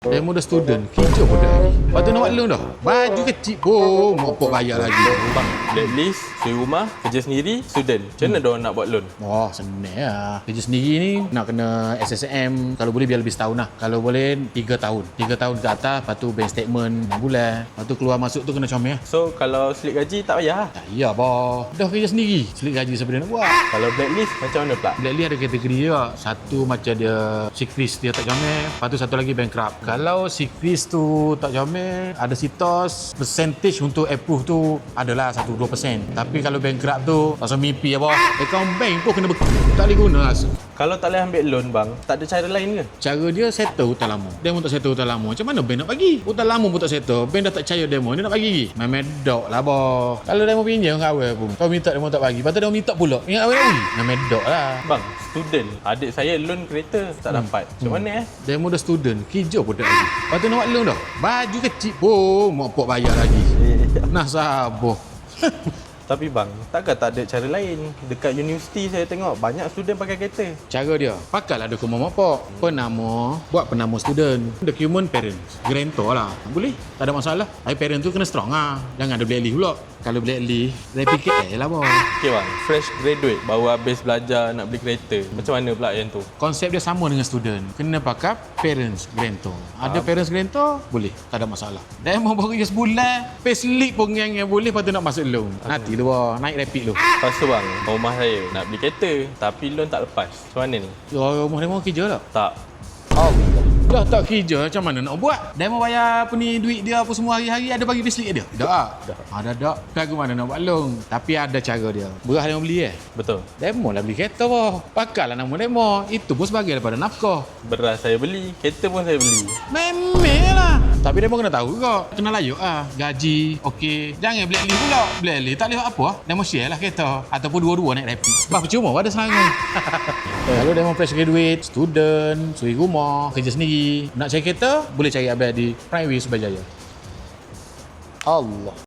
Demo dah student, kerja pun dah lagi. Lepas tu nak buat loan dah. Baju kecil pun mopok bayar lagi. Bang, blacklist, suri rumah, kerja sendiri, student. Macam mana diorang nak buat loan? Wah, senang lah. Kerja sendiri ni nak kena SSM. Kalau boleh biar lebih setahun lah. Kalau boleh 3 tahun. 3 tahun ke atas, lepas tu bank statement 6 bulan. Lepas tu keluar masuk tu kena comel lah. So, kalau slip gaji tak payah lah. Tak iya boh. Dah kerja sendiri. Selit gaji siapa dia nak buat. Kalau blacklist, macam mana pula? Blacklist ada kategori dia. Satu macam dia secret dia tak comel. Lepas tu satu lagi bankrupt. Kalau secret tu tak comel, ada sitos, percentage untuk approve tu adalah 1-2%. Tapi kalau bankrupt tu langsung mimpi apa? Account bank pun kena tak boleh guna lah. Kalau tak boleh ambil loan bang, tak ada cara lain ke? Cara dia settle hutang lama. Demo tak settle hutang lama. Macam mana bank nak bagi? Hutang lama pun tak settle. Bank dah tak percaya demo. Dia nak bagi. Main medok lah boh. Kalau demo pinjam dengan awal pun. Kau minta demo tak bagi. Lepas tu demo minta pula. Ingat awal lagi? Main medok lah. Bang, student. Adik saya loan kereta tak dapat. Macam mana Demo dah student. Kerja pun tak lagi. Lepas tu nak buat loan dah. Baju kecil pun mopok bayar lagi. Nah sabar. Tapi bang, takkan tak ada cara lain? Dekat universiti saya tengok banyak student pakai kereta. Cara dia, pakailah dokumen mopok. Penama, buat penama student. Dokumen parents, guarantor lah. Boleh, tak ada masalah. Tapi parent tu kena strong lah. Jangan ada blacklist pula. Kalau blacklist, replicate lah boh. Okay bang, fresh graduate baru habis belajar nak beli kereta. Macam mana pula yang tu? Konsep dia sama dengan student. Kena pakai parents guarantor. Ada parents guarantor, boleh. Tak ada masalah. Demo baru kerja sebulan, payslip pun yang boleh, lepas tu nak masuk loan. Nanti tu boh, naik rapid tu. Lepas tu bang, rumah saya nak beli kereta tapi loan tak lepas. Macam mana ni? Rumah demo kerja tak? Tak. Dah tak kerja, macam mana nak buat? Demo bayar apa ni duit dia apa semua hari-hari ada bagi payslip dia? Tak. Ada tak. Kan aku mana nak buat loan. Tapi ada cara dia. Berah demo beli Betul. Demo lah beli kereta boh. Pakailah nama demo. Itu pun sebagai daripada nafkah. Beras saya beli, kereta pun saya beli. Memel lah. Tapi demo kena tahu kok. Kena layuk lah. Gaji, okey. Jangan blacklist pula. Blacklist tak boleh apa. Demo share lah kereta. Ataupun dua-dua naik rapid. Bah, percuma ada serangan. Kalau demo fresh graduate, student, suri rumah, kerja sendiri. Nak cari kereta, boleh cari abang di Prime Way Subajaya. Allah.